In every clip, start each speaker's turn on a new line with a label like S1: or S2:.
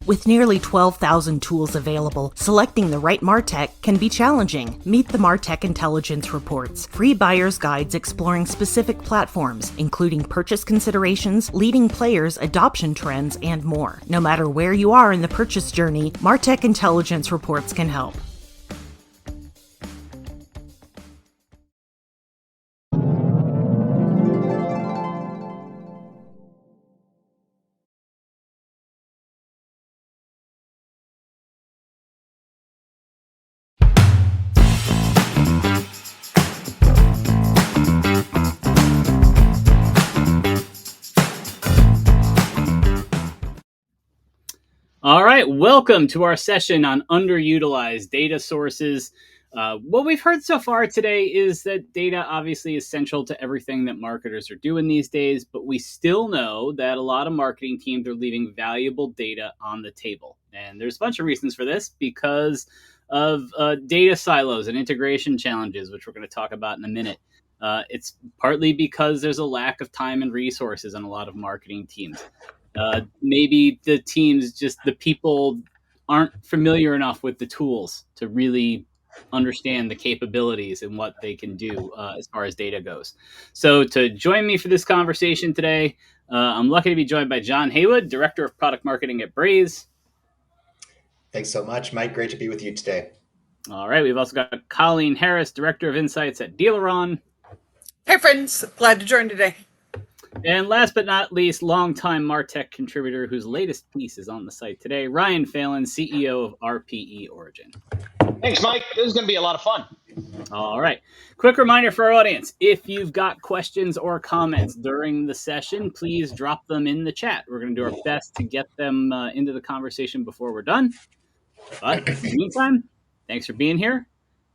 S1: With nearly 12,000 tools available, selecting the right MarTech can be challenging. Meet the MarTech Intelligence Reports, free buyer's guides exploring specific platforms, including purchase considerations, leading players, adoption trends, and more. No matter where you are in the purchase journey, MarTech Intelligence Reports can help.
S2: All right, welcome to our session on underutilized data sources. What we've heard so far today is that data obviously is central to everything that marketers are doing these days, but we still know that a lot of marketing teams are leaving valuable data on the table. And there's a bunch of reasons for this because of data silos and integration challenges, which we're going to talk about in a minute. It's partly because there's a lack of time and resources on a lot of marketing teams. Maybe the teams, just the people aren't familiar enough with the tools to really understand the capabilities and what they can do as far as data goes. So to join me for this conversation today, I'm lucky to be joined by John Haywood, Director of Product Marketing at Braze.
S3: Thanks so much, Mike. Great to be with you today.
S2: All right. We've also got Colleen Harris, Director of Insights at Dealeron.
S4: Hey, friends. Glad to join today.
S2: And last but not least, longtime MarTech contributor whose latest piece is on the site today, Ryan Phelan, CEO of RPE Origin.
S5: Thanks, Mike. This is going to be a lot of fun.
S2: All right. Quick reminder for our audience. If you've got questions or comments during the session, please drop them in the chat. We're going to do our best to get them into the conversation before we're done. But in the meantime, thanks for being here.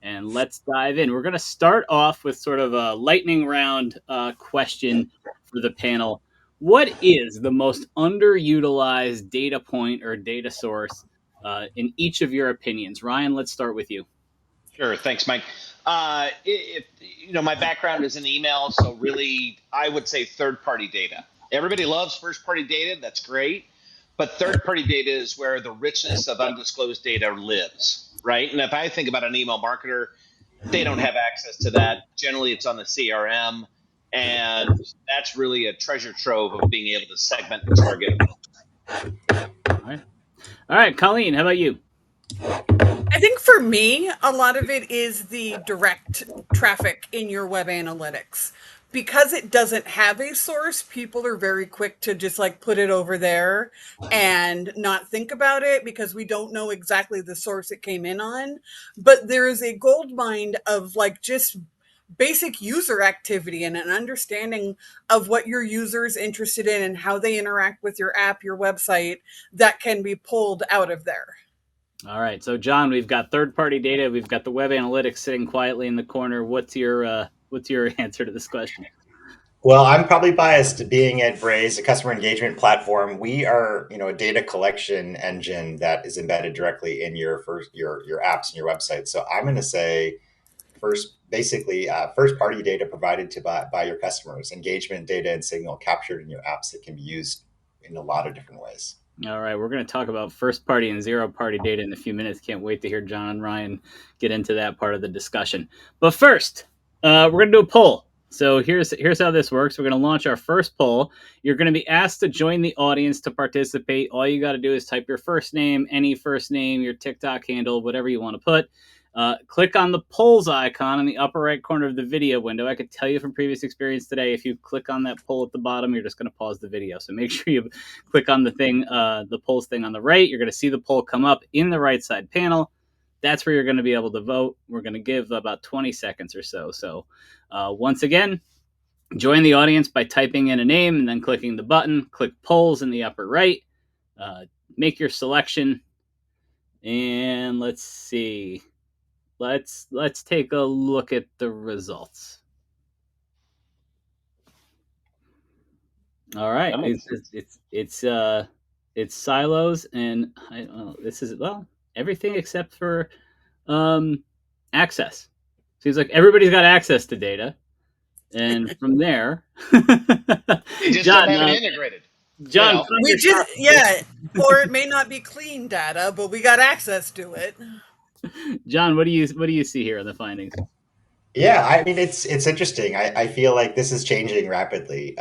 S2: And let's dive in. We're going to start off with sort of a lightning round question for the panel. What is the most underutilized data point or data source in each of your opinions? Ryan, let's start with you.
S5: Sure. Thanks, Mike. My background is in email, so really I would say third-party data. Everybody loves first-party data. That's great. But third-party data is where the richness of undisclosed data lives, right? And if I think about an email marketer, they don't have access to that. Generally, it's on the CRM. And that's really a treasure trove of being able to segment and target.
S2: All right, Colleen, how about you?
S4: I think for me, a lot of it is the direct traffic in your web analytics. Because it doesn't have a source, people are very quick to just put it over there and not think about it because we don't know exactly the source it came in on. But there is a gold mine of just basic user activity and an understanding of what your user is interested in and how they interact with your app, your website, that can be pulled out of there.
S2: All right. So, John, we've got third-party data. We've got the web analytics sitting quietly in the corner. What's your answer to this question?
S3: Well, I'm probably biased to being at Braze, a customer engagement platform. We are, a data collection engine that is embedded directly in your apps and your website. So I'm going to say first-party data provided by your customers, engagement data and signal captured in your apps that can be used in a lot of different ways.
S2: All right, we're going to talk about first-party and zero-party data in a few minutes. Can't wait to hear John and Ryan get into that part of the discussion. But first, we're going to do a poll. So here's how this works. We're going to launch our first poll. You're going to be asked to join the audience to participate. All you got to do is type your first name, any first name, your TikTok handle, whatever you want to put. Click on the polls icon in the upper right corner of the video window. I could tell you from previous experience today, if you click on that poll at the bottom, you're just going to pause the video. So make sure you click on the polls thing on the right. You're going to see the poll come up in the right side panel. That's where you're going to be able to vote. We're going to give about 20 seconds or so. So once again, join the audience by typing in a name and then clicking the button. Click polls in the upper right. Make your selection. And let's see. Let's take a look at the results. All right, it's silos, and this is everything except for access. Seems like everybody's got access to data, and from there,
S5: they just don't have it integrated.
S2: John,
S4: We just, yeah, or it may not be clean data, but we got access to it.
S2: John, what do you see here in the findings?
S3: Yeah, I mean it's interesting. I feel like this is changing rapidly.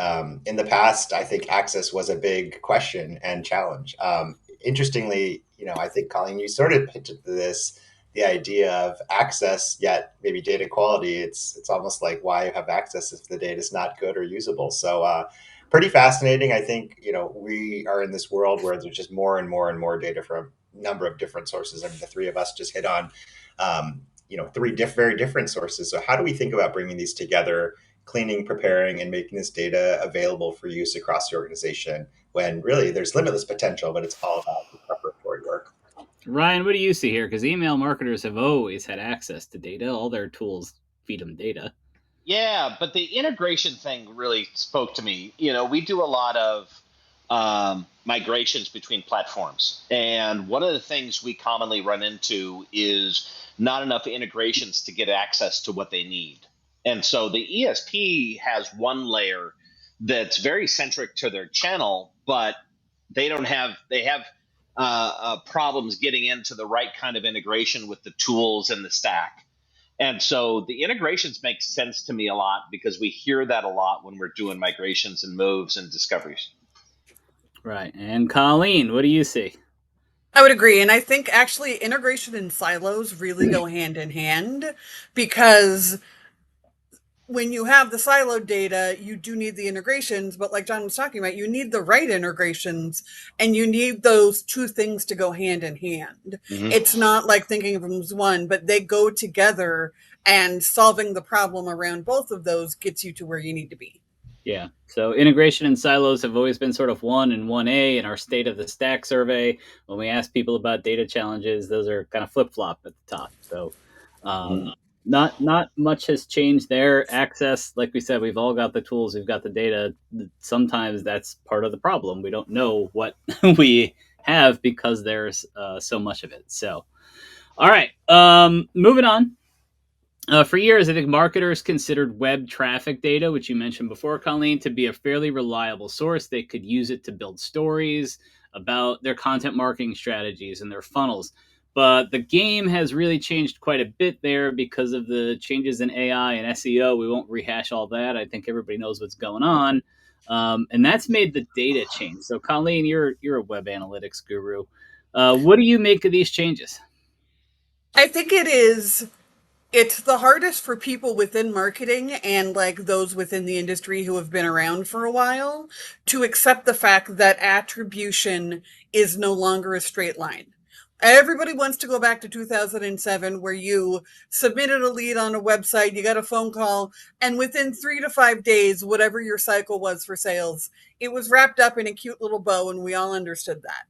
S3: In the past, I think access was a big question and challenge. Interestingly, I think Colleen, you sort of hinted to this, the idea of access, yet maybe data quality. It's almost like why have access if the data is not good or usable. So pretty fascinating. I think we are in this world where there's just more and more and more data from a number of different sources. I mean, the three of us just hit on. Three very different sources. So how do we think about bringing these together, cleaning, preparing, and making this data available for use across the organization when really there's limitless potential, but it's all about the preparatory work.
S2: Ryan, what do you see here? Because email marketers have always had access to data. All their tools feed them data.
S5: Yeah, but the integration thing really spoke to me. We do a lot of migrations between platforms. And one of the things we commonly run into is not enough integrations to get access to what they need. And so the ESP has one layer that's very centric to their channel, but they have problems getting into the right kind of integration with the tools and the stack. And so the integrations make sense to me a lot because we hear that a lot when we're doing migrations and moves and discoveries.
S2: Right. And Colleen, what do you see?
S4: I would agree. And I think actually integration and silos really go hand in hand because when you have the siloed data, you do need the integrations. But like John was talking about, you need the right integrations and you need those two things to go hand in hand.
S5: Mm-hmm.
S4: It's not like thinking of them as one, but they go together and solving the problem around both of those gets you to where you need to be.
S2: Yeah. So integration and silos have always been sort of 1 and 1A in our state of the stack survey. When we ask people about data challenges, those are kind of flip flop at the top. So not much has changed there. Access, like we said, we've all got the tools, we've got the data. Sometimes that's part of the problem. We don't know what we have because there's so much of it. So, all right, moving on. For years, I think marketers considered web traffic data, which you mentioned before, Colleen, to be a fairly reliable source. They could use it to build stories about their content marketing strategies and their funnels. But the game has really changed quite a bit there because of the changes in AI and SEO. We won't rehash all that. I think everybody knows what's going on. And that's made the data change. So, Colleen, you're a web analytics guru. What do you make of these changes?
S4: I think it's the hardest for people within marketing and like those within the industry who have been around for a while to accept the fact that attribution is no longer a straight line. Everybody wants to go back to 2007 where you submitted a lead on a website, you got a phone call, and within 3 to 5 days, whatever your cycle was for sales, it was wrapped up in a cute little bow and we all understood that.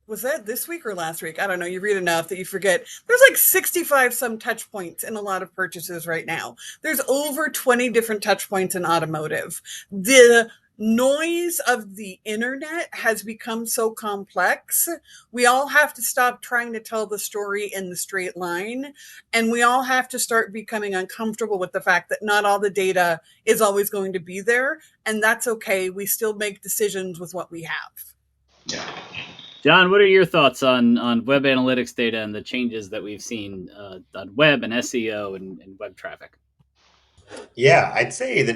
S4: Was that this week or last week? I don't know. You read enough that you forget. There's like 65 some touch points in a lot of purchases right now. There's over 20 different touch points in automotive. The noise of the internet has become so complex. We all have to stop trying to tell the story in the straight line. And we all have to start becoming uncomfortable with the fact that not all the data is always going to be there. And that's okay. We still make decisions with what we have.
S5: Yeah.
S2: John, what are your thoughts on web analytics data and the changes that we've seen on web and SEO and web traffic?
S3: Yeah, I'd say the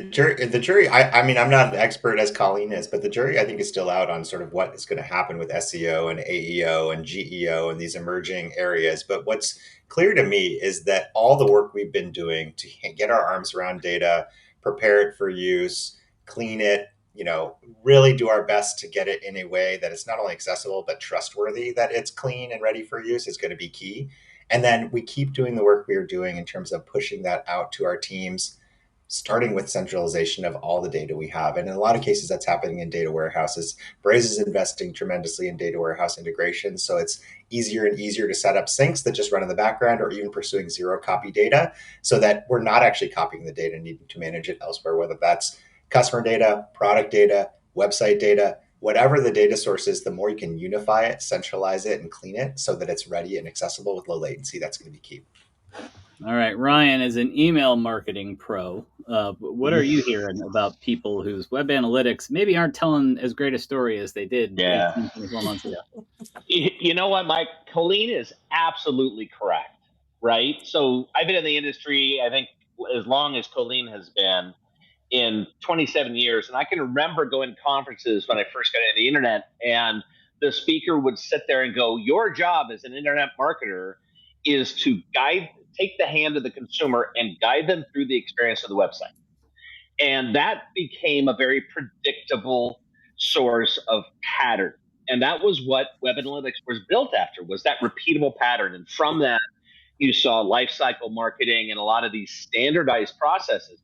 S3: jury. I mean, I'm not an expert as Colleen is, but the jury I think is still out on sort of what is going to happen with SEO and AEO and GEO and these emerging areas. But what's clear to me is that all the work we've been doing to get our arms around data, prepare it for use, clean it, really do our best to get it in a way that it's not only accessible but trustworthy, that it's clean and ready for use is going to be key. And then we keep doing the work we are doing in terms of pushing that out to our teams, starting with centralization of all the data we have. And in a lot of cases, that's happening in data warehouses. Braze is investing tremendously in data warehouse integration. So it's easier and easier to set up syncs that just run in the background or even pursuing zero copy data so that we're not actually copying the data and needing to manage it elsewhere, whether that's customer data, product data, website data, whatever the data source is, the more you can unify it, centralize it, and clean it so that it's ready and accessible with low latency. That's going to be key.
S2: All right, Ryan, as an email marketing pro, what are you hearing about people whose web analytics maybe aren't telling as great a story as they did
S5: Yeah.
S2: 18, 24 months ago?
S5: You know what, Mike? Colleen is absolutely correct, right? So I've been in the industry, I think, as long as Colleen has been, in 27 years. And I can remember going to conferences when I first got into the internet, and the speaker would sit there and go, "Your job as an internet marketer is to take the hand of the consumer and guide them through the experience of the website." And that became a very predictable source of pattern. And that was what web analytics was built after, was that repeatable pattern. And from that, you saw lifecycle marketing and a lot of these standardized processes.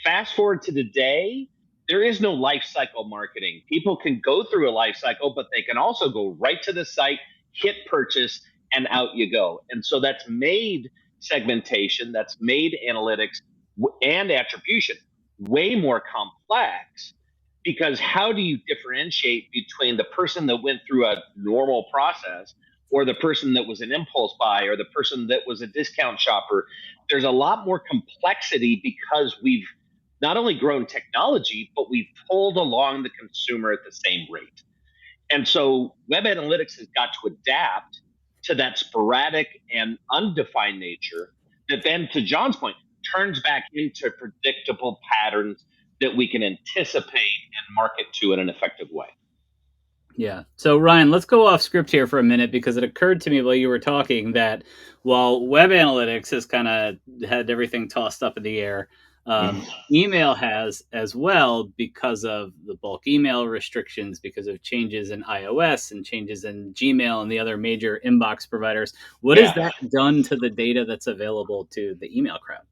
S5: Fast forward to today, there is no life cycle marketing. People can go through a life cycle, but they can also go right to the site, hit purchase, and out you go. And so that's made segmentation, that's made analytics and attribution way more complex, because how do you differentiate between the person that went through a normal process or the person that was an impulse buy or the person that was a discount shopper? There's a lot more complexity because we've not only grown technology, but we've pulled along the consumer at the same rate. And so web analytics has got to adapt to that sporadic and undefined nature that then, to John's point, turns back into predictable patterns that we can anticipate and market to in an effective way.
S2: Yeah. So, Ryan, let's go off script here for a minute, because it occurred to me while you were talking that while web analytics has kind of had everything tossed up in the air, email has as well, because of the bulk email restrictions, because of changes in iOS and changes in Gmail and the other major inbox providers. What has that done to the data that's available to the email crowd?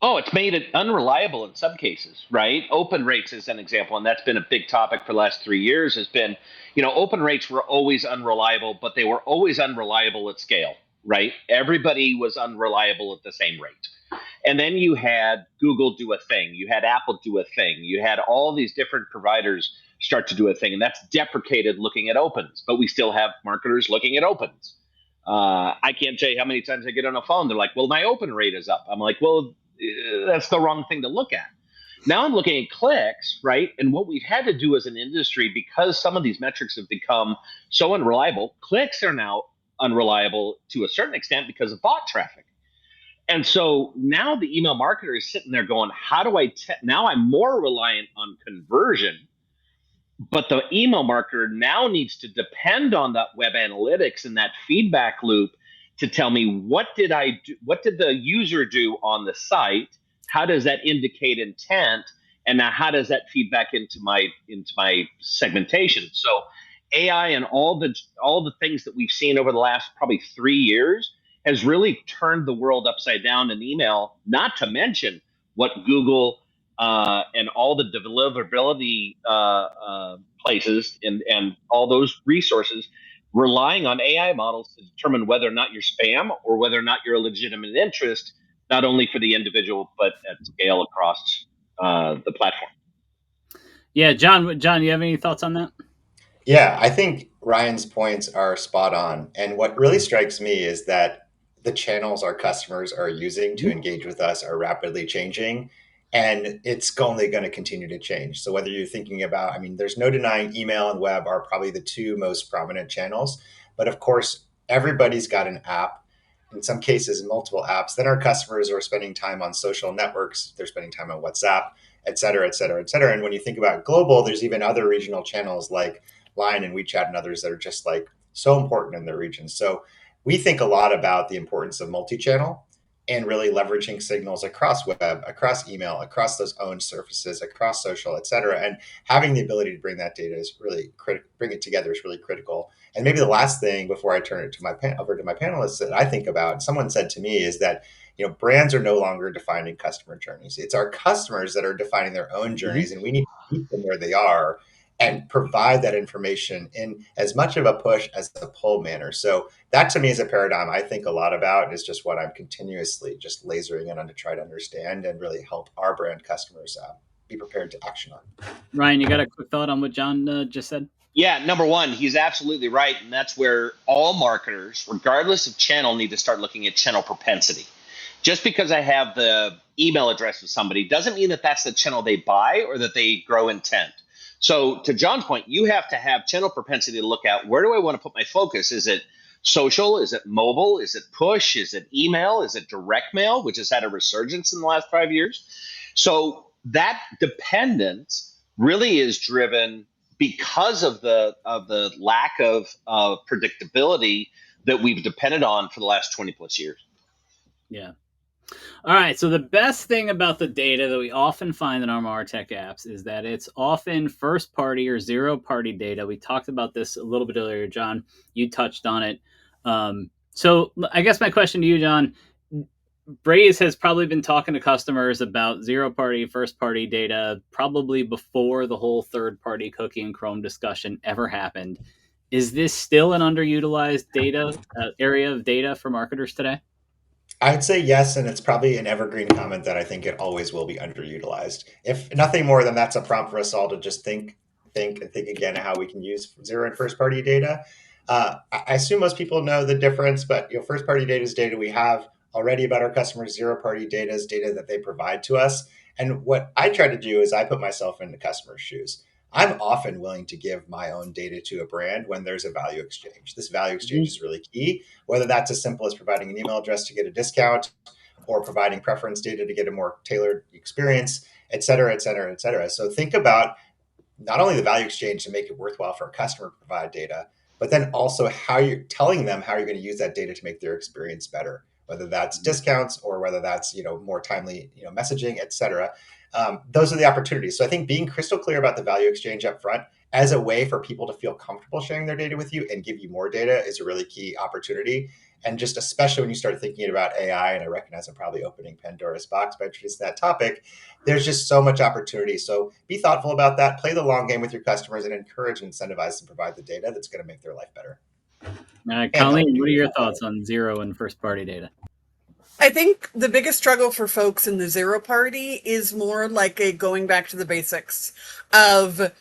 S5: Oh, it's made it unreliable in some cases, right? Open rates is an example, and that's been a big topic for the last 3 years. Has been, open rates were always unreliable, but they were always unreliable at scale, right? Everybody was unreliable at the same rate. And then you had Google do a thing, you had Apple do a thing, you had all these different providers start to do a thing, and that's deprecated looking at opens, but we still have marketers looking at opens. I can't tell you how many times I get on a phone, they're like, "Well, my open rate is up." I'm like, "Well, that's the wrong thing to look at." Now I'm looking at clicks, right? And what we've had to do as an industry, because some of these metrics have become so unreliable, clicks are now unreliable to a certain extent because of bot traffic. And so now the email marketer is sitting there going, how do I, now I'm more reliant on conversion, but the email marketer now needs to depend on that web analytics and that feedback loop to tell me, what did I do? What did the user do on the site? How does that indicate intent? And now how does that feedback into my segmentation? So AI and all the things that we've seen over the last probably 3 years has really turned the world upside down in email, not to mention what Google and all the deliverability places and all those resources relying on AI models to determine whether or not you're spam or whether or not you're a legitimate interest, not only for the individual, but at scale across the platform.
S2: Yeah, John, you have any thoughts on that?
S3: Yeah, I think Ryan's points are spot on. And what really strikes me is that the channels our customers are using to engage with us are rapidly changing. And it's only going to continue to change. So, whether you're thinking about, I mean, there's no denying email and web are probably the two most prominent channels. But of course, everybody's got an app, in some cases, multiple apps. Then our customers are spending time on social networks, they're spending time on WhatsApp, et cetera, et cetera, et cetera. And when you think about global, there's even other regional channels like Line and WeChat and others that are just like so important in their regions. So we think a lot about the importance of multi-channel and really leveraging signals across web, across email, across those owned surfaces, across social, et cetera. And having the ability to bring that data is really critical. Bring it together is really critical. And maybe the last thing before I turn it to over to my panelists that I think about, someone said to me, is that brands are no longer defining customer journeys. It's our customers that are defining their own journeys, and we need to meet them where they are and provide that information in as much of a push as a pull manner. So that to me is a paradigm I think a lot about, is just what I'm continuously just lasering in on to try to understand and really help our brand customers be prepared to action on.
S2: Ryan, you got a quick thought on what John just said?
S5: Yeah, number one, he's absolutely right. And that's where all marketers, regardless of channel, need to start looking at channel propensity. Just because I have the email address of somebody doesn't mean that that's the channel they buy or that they grow intent. So to John's point, you have to have channel propensity to look at, where do I want to put my focus? Is it social? Is it mobile? Is it push? Is it email? Is it direct mail, which has had a resurgence in the last 5 years? So that dependence really is driven because of the lack of predictability that we've depended on for the last 20 plus years.
S2: Yeah. All right. So the best thing about the data that we often find in our MarTech apps is that it's often first party or zero party data. We talked about this a little bit earlier, John. You touched on it. So I guess my question to you, John, Braze has probably been talking to customers about zero party, first party data probably before the whole third party cookie and Chrome discussion ever happened. Is this still an underutilized data area of data for marketers today?
S3: I'd say yes, and it's probably an evergreen comment that I think it always will be underutilized. If nothing more than that's a prompt for us all to just think again how we can use zero and first party data. I assume most people know the difference, but first party data is data we have already about our customers. Zero party data is data that they provide to us. And what I try to do is I put myself in the customer's shoes. I'm often willing to give my own data to a brand when there's a value exchange. This value exchange is really key, whether that's as simple as providing an email address to get a discount or providing preference data to get a more tailored experience, et cetera, et cetera, et cetera. So think about not only the value exchange to make it worthwhile for a customer to provide data, but then also how you're telling them how you're going to use that data to make their experience better, whether that's discounts or whether that's more timely messaging, et cetera. Those are the opportunities. So I think being crystal clear about the value exchange up front as a way for people to feel comfortable sharing their data with you and give you more data is a really key opportunity. And just especially when you start thinking about AI, and I recognize I'm probably opening Pandora's box by introducing that topic, there's just so much opportunity. So be thoughtful about that, play the long game with your customers, and encourage and incentivize them to provide the data that's going to make their life better.
S2: Colleen, what are your thoughts on zero and first party data?
S4: I think the biggest struggle for folks in the zero party is more like a going back to the basics of,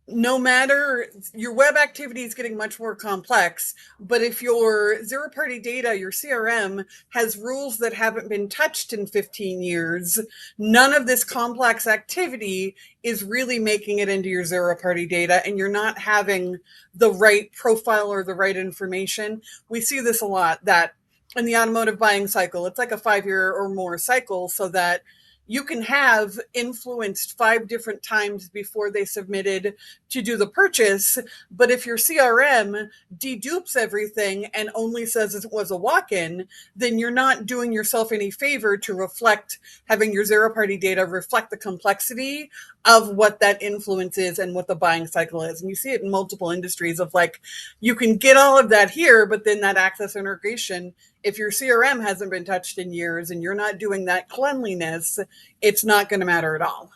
S4: no matter, your web activity is getting much more complex, but if your zero party data, your CRM, has rules that haven't been touched in 15 years, none of this complex activity is really making it into your zero party data, and you're not having the right profile or the right information. We see this a lot, that in the automotive buying cycle, it's like a 5-year or more cycle, so that you can have influenced 5 different times before they submitted to do the purchase. But if your CRM dedupes everything and only says it was a walk-in, then you're not doing yourself any favor to reflect, having your zero party data reflect the complexity of what that influence is and what the buying cycle is. And you see it in multiple industries of, like, you can get all of that here, but then that access integration, if your CRM hasn't been touched in years and you're not doing that cleanliness, it's not going to matter at all.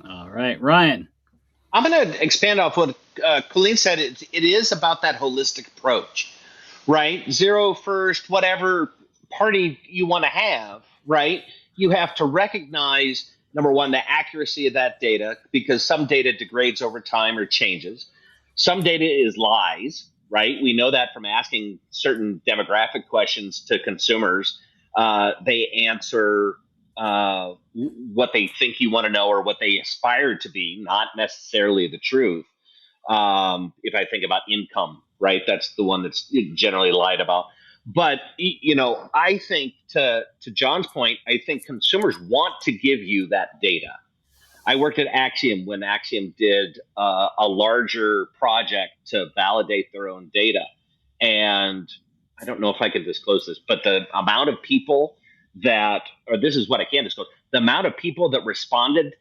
S2: All right, Ryan.
S5: I'm going to expand off what Colleen said. It is about that holistic approach, right? Zero first, whatever party you want to have, right? You have to recognize, number one, the accuracy of that data, because some data degrades over time or changes. Some data is lies, right? We know that from asking certain demographic questions to consumers. They answer what they think you want to know or what they aspire to be, not necessarily the truth. If I think about income, right, that's the one that's generally lied about. But I think to John's point, I think consumers want to give you that data. I worked at Axiom when Axiom did a larger project to validate their own data, and I don't know if I can disclose this, but the amount of people or this is what I can disclose, the amount of people that responded,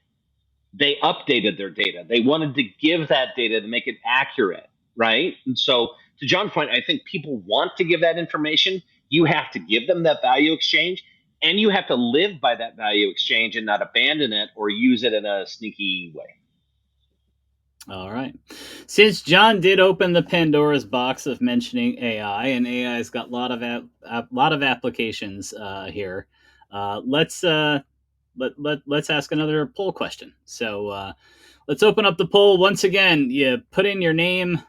S5: they updated their data. They wanted to give that data to make it accurate, right? And so to John's point, I think people want to give that information. You have to give them that value exchange, and you have to live by that value exchange and not abandon it or use it in a sneaky way.
S2: All right. Since John did open the Pandora's box of mentioning AI, and AI's got a lot of applications here, let's ask another poll question. So let's open up the poll once again. You put in your name,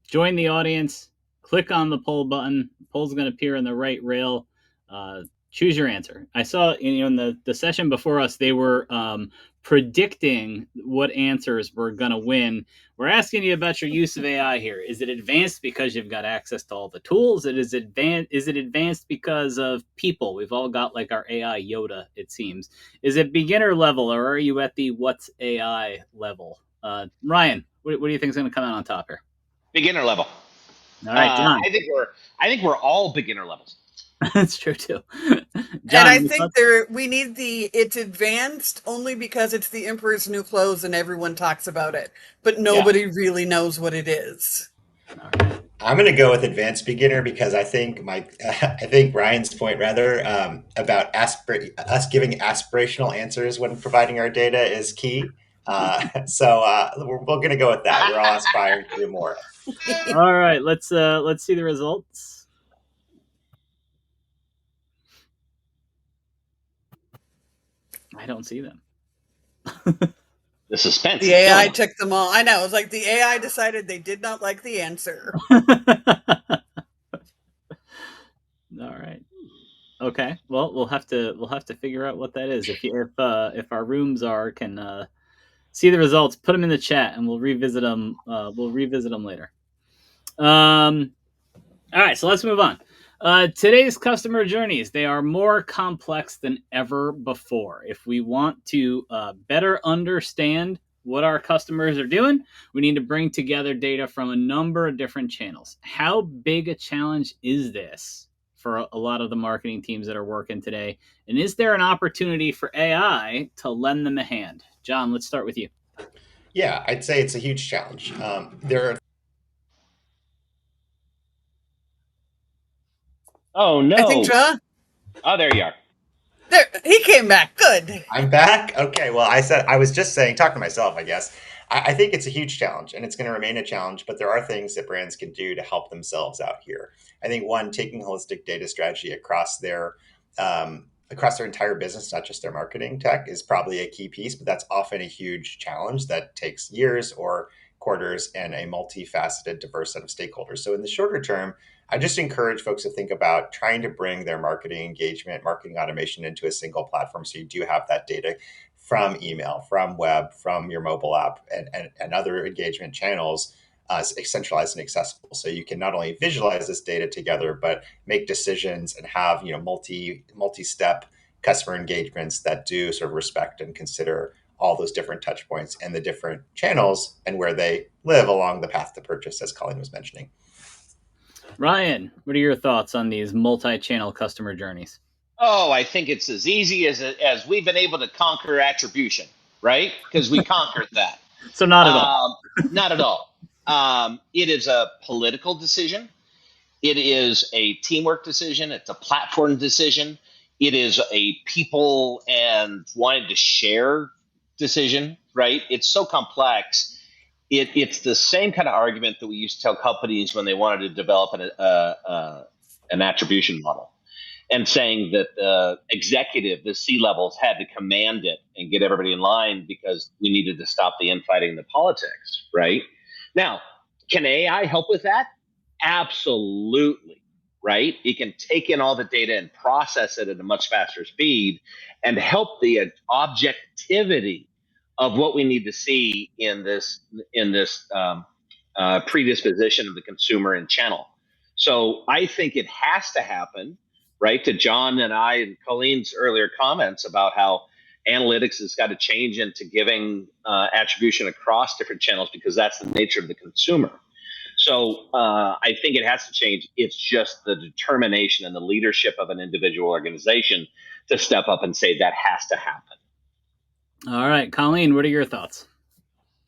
S2: join the audience, click on the poll button. The poll's going to appear in the right rail Choose your answer. I saw in the session before us, they were predicting what answers were going to win. We're asking you about your use of AI here. Is it advanced because you've got access to all the tools? Is it advanced because of people? We've all got like our AI Yoda, it seems. Is it beginner level, or are you at the what's AI level? Ryan, what do you think is going to come out on top here?
S5: Beginner level.
S2: All right, John.
S5: I think we're all beginner levels.
S2: That's true too.
S4: And
S2: John,
S4: I think we need it's advanced only because it's the Emperor's New Clothes and everyone talks about it, but nobody really knows what it is.
S3: I'm going to go with advanced beginner because I think I think Ryan's point rather about us giving aspirational answers when providing our data is key. So we're going to go with that. We're all aspiring to do more.
S2: All right, let's see the results. I don't see them.
S5: The suspense.
S4: The AI took them all. I know. It was like the AI decided they did not like the answer.
S2: All right. Okay. Well, we'll have to figure out what that is. If our rooms can see the results, put them in the chat, and we'll revisit them. We'll revisit them later. All right. So let's move on. Today's customer journeys, they are more complex than ever before. If we want to better understand what our customers are doing, we need to bring together data from a number of different channels. How big a challenge is this for a lot of the marketing teams that are working today? And is there an opportunity for AI to lend them a hand? John, let's start with you.
S3: Yeah, I'd say it's a huge challenge. There are
S5: Oh no!
S4: I think John.
S5: Oh, there you are.
S4: There, he came back. Good.
S3: I'm back. Okay. Well, I was just saying, talking to myself, I guess. I think it's a huge challenge and it's going to remain a challenge, but there are things that brands can do to help themselves out here. I think one, taking holistic data strategy across their entire business, not just their marketing tech, is probably a key piece, but that's often a huge challenge that takes years or quarters and a multifaceted, diverse set of stakeholders. So in the shorter term, I just encourage folks to think about trying to bring their marketing engagement, marketing automation into a single platform. So you do have that data from email, from web, from your mobile app, and other engagement channels centralized and accessible. So you can not only visualize this data together, but make decisions and have multi-step customer engagements that do sort of respect and consider all those different touch points and the different channels and where they live along the path to purchase, as Colleen was mentioning.
S2: Ryan, what are your thoughts on these multi-channel customer journeys?
S5: Oh, I think it's as easy as we've been able to conquer attribution, right? Because we conquered that.
S2: So not at all.
S5: Not at all. It is a political decision. It is a teamwork decision. It's a platform decision. It is a people and wanting to share decision, right? It's so complex. It's the same kind of argument that we used to tell companies when they wanted to develop an attribution model, and saying that the executive, the C levels, had to command it and get everybody in line because we needed to stop the infighting, the politics, right? Now, can AI help with that? Absolutely, right? It can take in all the data and process it at a much faster speed and help the objectivity of what we need to see in this predisposition of the consumer and channel. So I think it has to happen, right? To John and I and Colleen's earlier comments about how analytics has got to change into giving attribution across different channels because that's the nature of the consumer. So I think it has to change. It's just the determination and the leadership of an individual organization to step up and say that has to happen.
S2: All right, Colleen, what are your thoughts?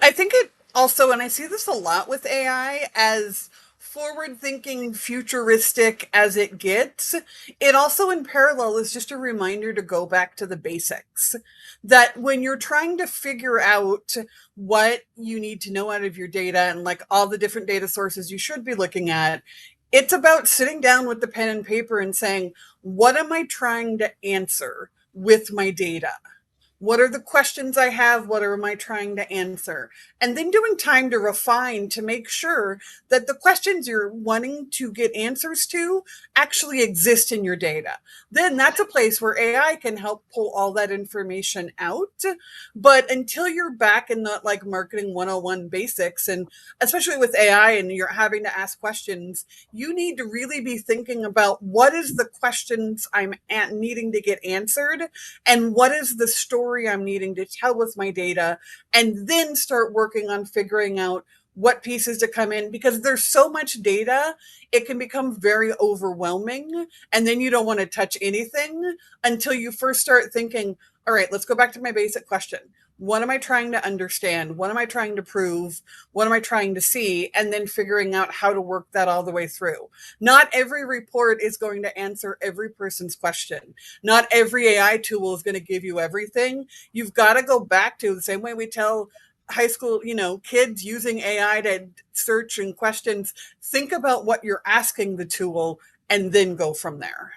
S4: I think it also, and I see this a lot with AI, as forward thinking, futuristic as it gets, it also in parallel is just a reminder to go back to the basics. That when you're trying to figure out what you need to know out of your data and like all the different data sources you should be looking at, it's about sitting down with the pen and paper and saying, what am I trying to answer with my data? What are the questions I have? What am I trying to answer? And then doing time to refine to make sure that the questions you're wanting to get answers to actually exist in your data. Then that's a place where AI can help pull all that information out. But until you're back in the like marketing 101 basics, and especially with AI and you're having to ask questions, you need to really be thinking about what is the questions I'm needing to get answered and what is the story I'm needing to tell with my data, and then start working on figuring out what pieces to come in, because there's so much data, it can become very overwhelming. And then you don't want to touch anything until you first start thinking, all right, let's go back to my basic question. What am I trying to understand? What am I trying to prove? What am I trying to see? And then figuring out how to work that all the way through. Not every report is going to answer every person's question. Not every AI tool is going to give you everything. You've got to go back to the same way we tell high school, kids using AI to search and questions. Think about what you're asking the tool and then go from there.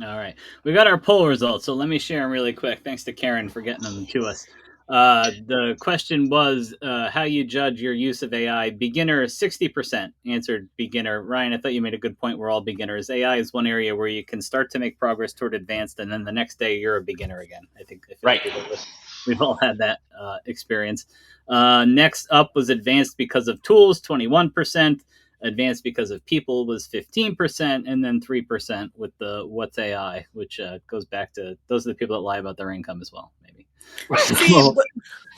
S2: All right. We got our poll results, so let me share them really quick. Thanks to Karen for getting them to us. The question was how you judge your use of AI. Beginner, 60% answered beginner. Ryan, I thought you made a good point. We're all beginners. AI is one area where you can start to make progress toward advanced, and then the next day you're a beginner again. I feel
S5: Right.
S2: like we've all had that experience. Next up was advanced because of tools, 21%. Advanced because of people was 15%, and then 3% with the what's AI, which goes back to those are the people that lie about their income as well, maybe.
S4: See,
S2: So,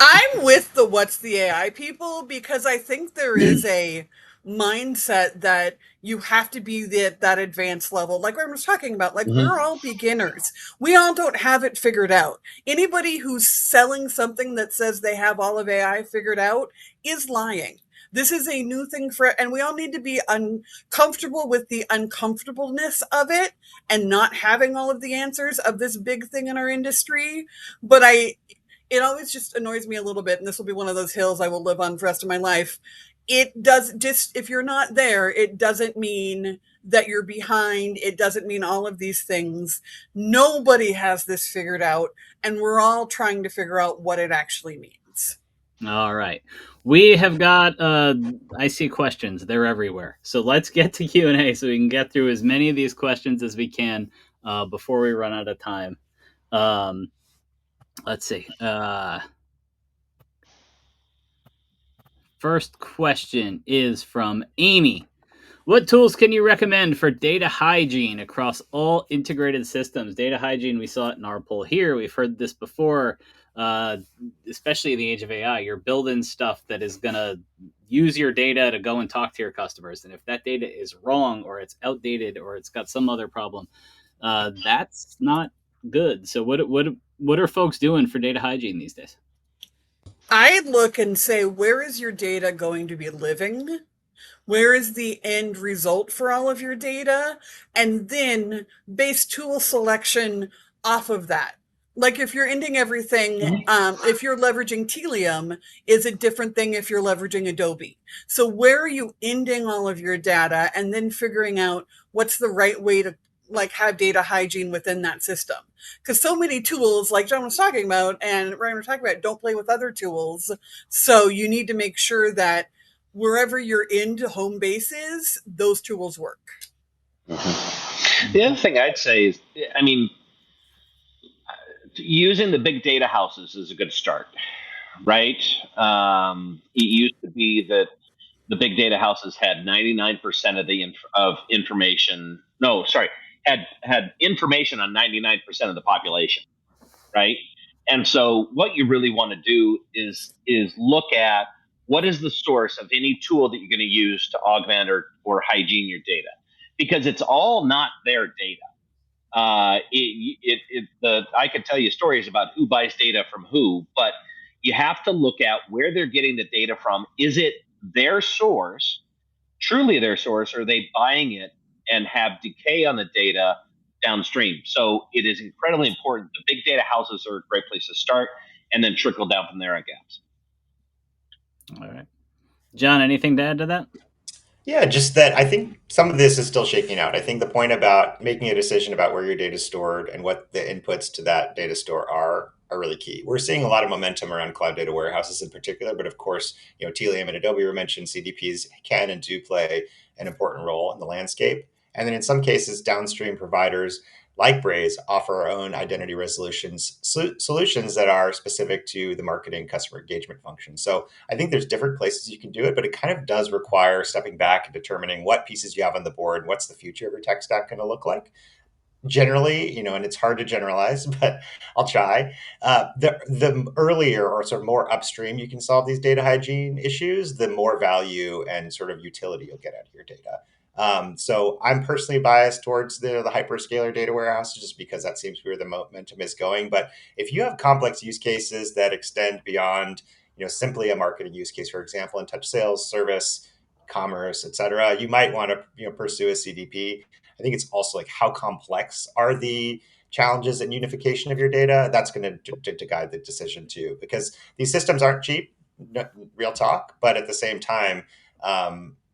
S4: I'm with the what's the AI people, because I think there is a mindset that you have to be that advanced level. Like I was talking about, like
S3: Mhm.
S4: we're all beginners. We all don't have it figured out. Anybody who's selling something that says they have all of AI figured out is lying. This is a new thing and we all need to be uncomfortable with the uncomfortableness of it and not having all of the answers of this big thing in our industry. But it always just annoys me a little bit, and this will be one of those hills I will live on for the rest of my life. It does just, if you're not there, it doesn't mean that you're behind. It doesn't mean all of these things. Nobody has this figured out, and we're all trying to figure out what it actually means.
S2: all right, we have got. I see questions; they're everywhere. So let's get to Q&A so we can get through as many of these questions as we can before we run out of time. Um, let's see. First question is from Amy. What tools can you recommend for data hygiene across all integrated systems? Data hygiene, we saw it in our poll here. We've heard this before, uh, especially in the age of AI. You're building stuff that is going to use your data to go and talk to your customers. And if that data is wrong or it's outdated or it's got some other problem, that's not good. So what are folks doing for data hygiene these days?
S4: I look and say, where is your data going to be living? Where is the end result for all of your data? And then base tool selection off of that. Like if you're ending everything, if you're leveraging Telium, is a different thing if you're leveraging Adobe. So where are you ending all of your data, and then figuring out what's the right way to like have data hygiene within that system? Because so many tools, like John was talking about, and Ryan was talking about, don't play with other tools. So you need to make sure that wherever your end home base is, those tools work.
S5: The other thing I'd say is, I mean, using the big data houses is a good start, right? It used to be that the big data houses had 99% of the of information. No, sorry, had information on 99% of the population, right? And so what you really want to do is look at what is the source of any tool that you're going to use to augment or hygiene your data, because it's all not their data. I could tell you stories about who buys data from who, but you have to look at where they're getting the data from. Is it their source, truly their source, or are they buying it and have decay on the data downstream? So it is incredibly important. The big data houses are a great place to start, and then trickle down from there on gaps.
S2: All right. John, anything to add to that?
S3: Yeah, just that I think some of this is still shaking out. I think the point about making a decision about where your data is stored and what the inputs to that data store are are really key. We're seeing a lot of momentum around cloud data warehouses in particular, but of course, Telium and Adobe were mentioned. CDPs can and do play an important role in the landscape. And then in some cases, downstream providers like Braze offer our own identity resolutions solutions that are specific to the marketing customer engagement function. So I think there's different places you can do it, but it kind of does require stepping back and determining what pieces you have on the board and what's the future of your tech stack going to look like. Generally, and it's hard to generalize, but I'll try. The earlier or sort of more upstream you can solve these data hygiene issues, the more value and sort of utility you'll get out of your data. So I'm personally biased towards the hyperscaler data warehouses just because that seems where the momentum is going. But if you have complex use cases that extend beyond, simply a marketing use case, for example, in touch sales, service, commerce, et cetera, you might want to pursue a CDP. I think it's also like how complex are the challenges and unification of your data. That's going to guide the decision too, because these systems aren't cheap, real talk. But at the same time,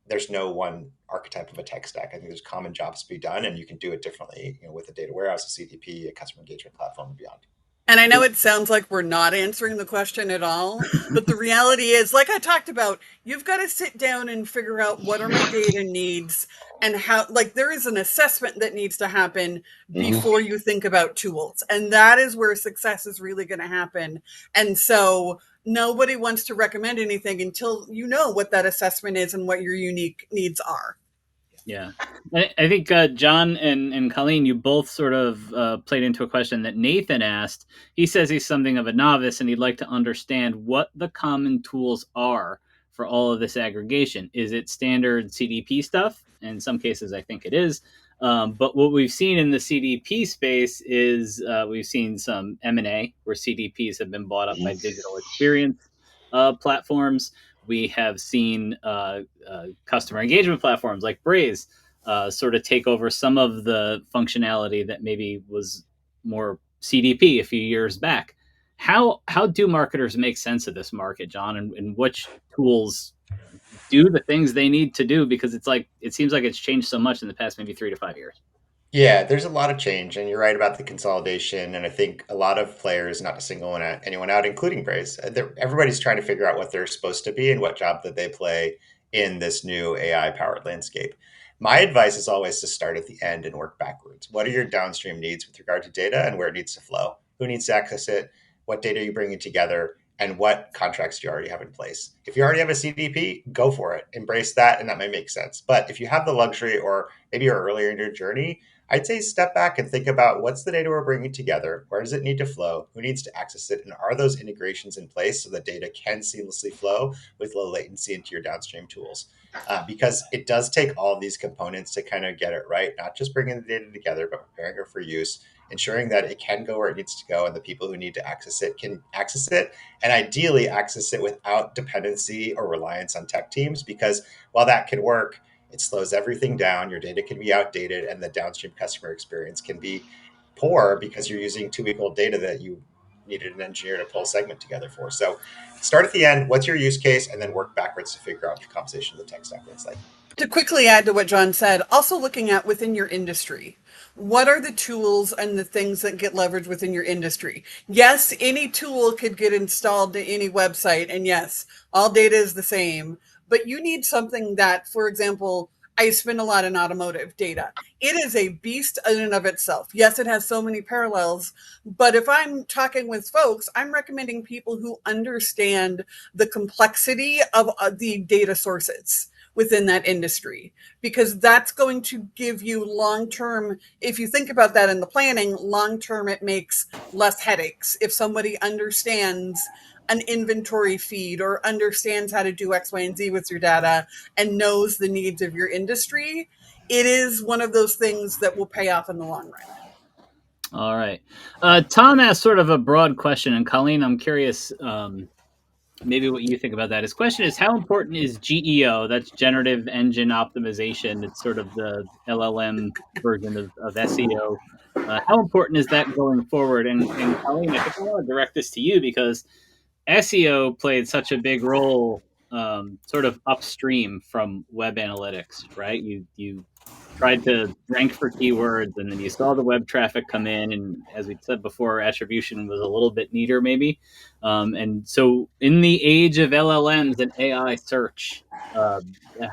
S3: there's no one archetype of a tech stack. I think there's common jobs to be done, and you can do it differently, with a data warehouse, a CDP, a customer engagement platform, and beyond.
S4: And I know it sounds like we're not answering the question at all, but the reality is, like I talked about, you've got to sit down and figure out what are my data needs and how, like, there is an assessment that needs to happen before you think about tools. And that is where success is really going to happen. And so nobody wants to recommend anything until you know what that assessment is and what your unique needs are.
S2: Yeah. I think John and Colleen, you both sort of played into a question that Nathan asked. He says he's something of a novice and he'd like to understand what the common tools are for all of this aggregation. Is it standard CDP stuff? In some cases, I think it is. But what we've seen in the CDP space is we've seen some M&A where CDPs have been bought up by digital experience platforms. We have seen customer engagement platforms like Braze sort of take over some of the functionality that maybe was more CDP a few years back. How do marketers make sense of this market, John, and which tools do the things they need to do? Because it seems like it's changed so much in the past maybe 3 to 5 years.
S3: Yeah, there's a lot of change, and you're right about the consolidation. And I think a lot of players, not to single anyone out, including Braze, everybody's trying to figure out what they're supposed to be and what job that they play in this new AI-powered landscape. My advice is always to start at the end and work backwards. What are your downstream needs with regard to data and where it needs to flow? Who needs to access it? What data are you bringing together? And what contracts do you already have in place? If you already have a CDP, go for it. Embrace that, and that might make sense. But if you have the luxury, or maybe you're earlier in your journey, I'd say step back and think about what's the data we're bringing together? Where does it need to flow? Who needs to access it? And are those integrations in place so the data can seamlessly flow with low latency into your downstream tools? Because it does take all of these components to kind of get it right, not just bringing the data together, but preparing it for use, ensuring that it can go where it needs to go and the people who need to access it can access it, and ideally access it without dependency or reliance on tech teams. Because while that can work, it slows everything down. Your data can be outdated, and the downstream customer experience can be poor because you're using 2-week-old data that you needed an engineer to pull a segment together for. So start at the end. What's your use case? And then work backwards to figure out what the composition of the tech stack looks like.
S4: To quickly add to what John said, also looking at within your industry. What are the tools and the things that get leveraged within your industry? Yes, any tool could get installed to any website, and yes, all data is the same, but you need something that, for example, I spend a lot in automotive data. It is a beast in and of itself. Yes, it has so many parallels, but if I'm talking with folks, I'm recommending people who understand the complexity of the data sources within that industry, because that's going to give you long-term, if you think about that in the planning, long-term, it makes less headaches. If somebody understands an inventory feed or understands how to do X, Y, and Z with your data and knows the needs of your industry, it is one of those things that will pay off in the long run.
S2: All right. Tom asked sort of a broad question, and Colleen, I'm curious maybe what you think about that. His question is, how important is GEO, that's generative engine optimization, it's sort of the LLM version of SEO. How important is that going forward? And Colleen, I think I want to direct this to you because SEO played such a big role sort of upstream from web analytics, right? You tried to rank for keywords, and then you saw the web traffic come in, and as we said before, attribution was a little bit neater maybe. And so in the age of LLMs and AI search, uh,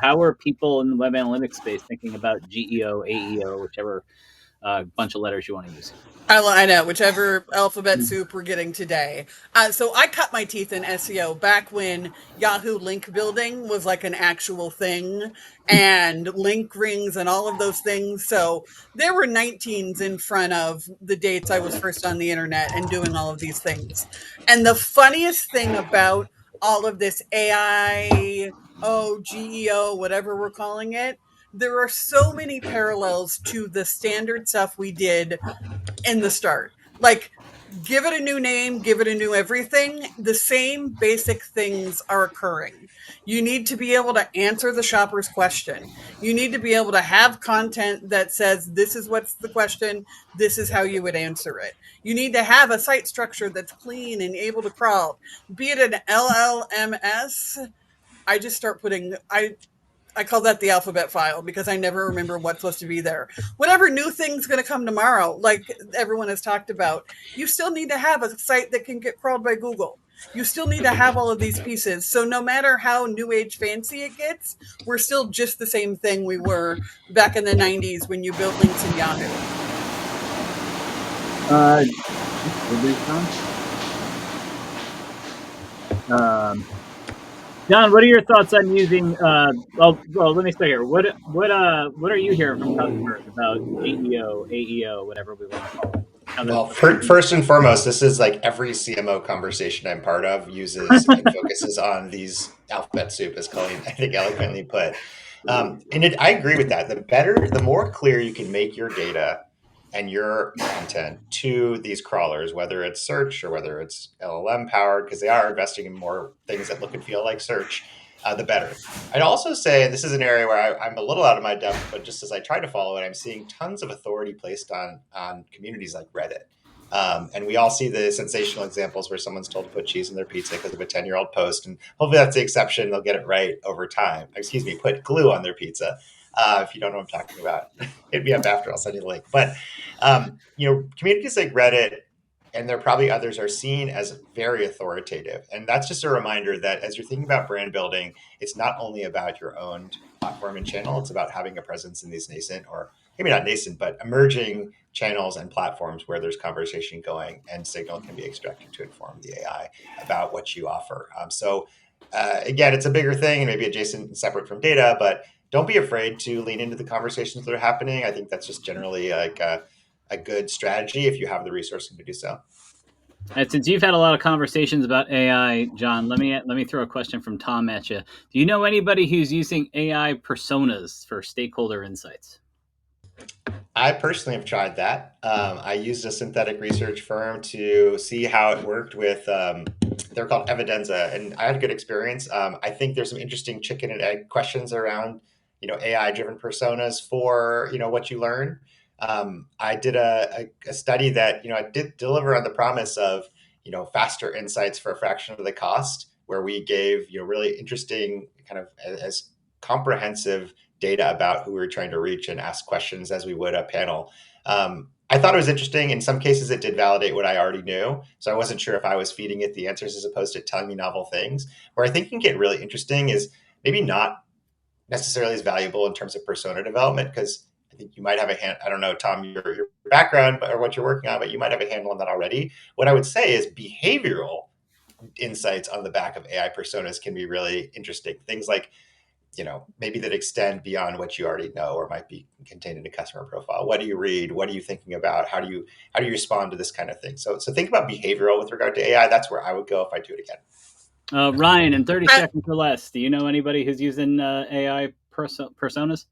S2: how are people in the web analytics space thinking about GEO, AEO, whichever bunch of letters you want to use?
S4: I know, whichever alphabet soup we're getting today. So I cut my teeth in SEO back when Yahoo link building was like an actual thing, and link rings and all of those things. So there were 19s in front of the dates I was first on the internet and doing all of these things. And the funniest thing about all of this AI, GEO, whatever we're calling it, there are so many parallels to the standard stuff we did in the start. Like, give it a new name, give it a new everything. The same basic things are occurring. You need to be able to answer the shopper's question. You need to be able to have content that says, this is what's the question, this is how you would answer it. You need to have a site structure that's clean and able to crawl. Be it an LLMS, I just start putting, I call that the alphabet file because I never remember what's supposed to be there. Whatever new thing's going to come tomorrow, like everyone has talked about, you still need to have a site that can get crawled by Google. You still need to have all of these pieces. So no matter how new age fancy it gets, we're still just the same thing we were back in the 90s when you built links in Yahoo.
S2: John, what are your thoughts on using? Well, let me start here. What are you hearing from customers about GEO, AEO, whatever we want to call it?
S3: Well, first and foremost, this is like every CMO conversation I'm part of uses and focuses on these alphabet soup, as Colleen, I think, eloquently put. I agree with that. The more clear you can make your data and your content to these crawlers, whether it's search or whether it's LLM powered, because they are investing in more things that look and feel like search, the better. I'd also say this is an area where I'm a little out of my depth, but just as I try to follow it, I'm seeing tons of authority placed on communities like Reddit. And we all see the sensational examples where someone's told to put cheese in their pizza because of a 10-year-old post. And hopefully that's the exception. They'll get it right over time. Excuse me, put glue on their pizza. If you don't know what I'm talking about, hit me up after. I'll send you the link. But, communities like Reddit, and there are probably others, are seen as very authoritative. And that's just a reminder that as you're thinking about brand building, it's not only about your own platform and channel, it's about having a presence in these nascent, or maybe not nascent, but emerging channels and platforms where there's conversation going and signal can be extracted to inform the AI about what you offer. Again, it's a bigger thing and maybe adjacent and separate from data, but don't be afraid to lean into the conversations that are happening. I think that's just generally like a good strategy if you have the resourcing to do so.
S2: And since you've had a lot of conversations about AI, John, let me throw a question from Tom at you. Do you know anybody who's using AI personas for stakeholder insights?
S3: I personally have tried that. I used a synthetic research firm to see how it worked with, they're called Evidenza, and I had a good experience. I think there's some interesting chicken and egg questions around, AI-driven personas for, what you learn. I did a study that, I did deliver on the promise of, faster insights for a fraction of the cost, where we gave, really interesting kind of as comprehensive data about who we were trying to reach and ask questions as we would a panel. I thought it was interesting. In some cases, it did validate what I already knew. So I wasn't sure if I was feeding it the answers as opposed to telling me novel things. Where I think can get really interesting is maybe not necessarily as valuable in terms of persona development, because I think you might have I don't know, Tom, your background or what you're working on, but you might have a handle on that already. What I would say is behavioral insights on the back of AI personas can be really interesting. Things like, maybe that extend beyond what you already know or might be contained in a customer profile. What do you read? What are you thinking about? How do you respond to this kind of thing? So think about behavioral with regard to AI. That's where I would go if I do it again.
S2: Ryan, in 30 seconds or less, do you know anybody who's using AI personas?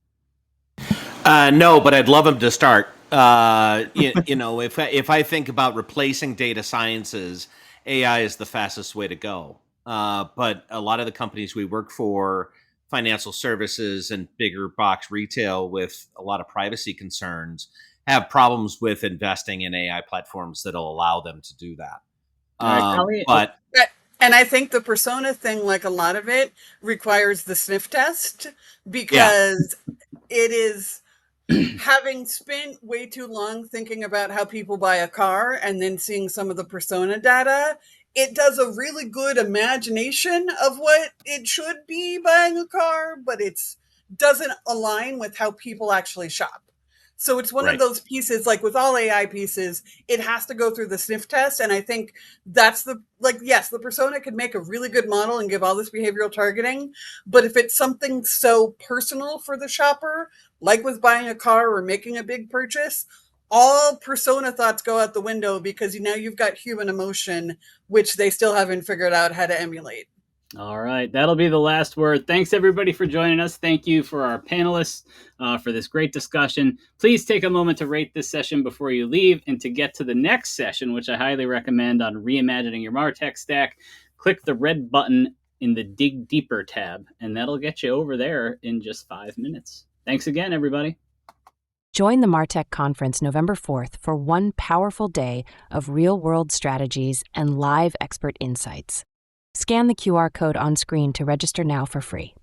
S6: No, but I'd love them to start. If I think about replacing data sciences, AI is the fastest way to go. But a lot of the companies we work for, financial services and bigger box retail with a lot of privacy concerns, have problems with investing in AI platforms that'll allow them to do that.
S4: And I think the persona thing, like a lot of it, requires the sniff test because it is having spent way too long thinking about how people buy a car and then seeing some of the persona data, it does a really good imagination of what it should be buying a car, but it's doesn't align with how people actually shop. So it's one of
S6: Right.
S4: those pieces, like with all AI pieces, it has to go through the sniff test. And I think that's yes, the persona could make a really good model and give all this behavioral targeting. But if it's something so personal for the shopper, like with buying a car or making a big purchase, all persona thoughts go out the window because now you've got human emotion, which they still haven't figured out how to emulate.
S2: All right, that'll be the last word. Thanks everybody for joining us. Thank you for our panelists for this great discussion. Please take a moment to rate this session before you leave, and to get to the next session, which I highly recommend on reimagining your MarTech stack, click the red button in the Dig Deeper tab, and that'll get you over there in just 5 minutes. Thanks again, everybody.
S7: Join the MarTech conference November 4th for one powerful day of real-world strategies and live expert insights. Scan the QR code on screen to register now for free.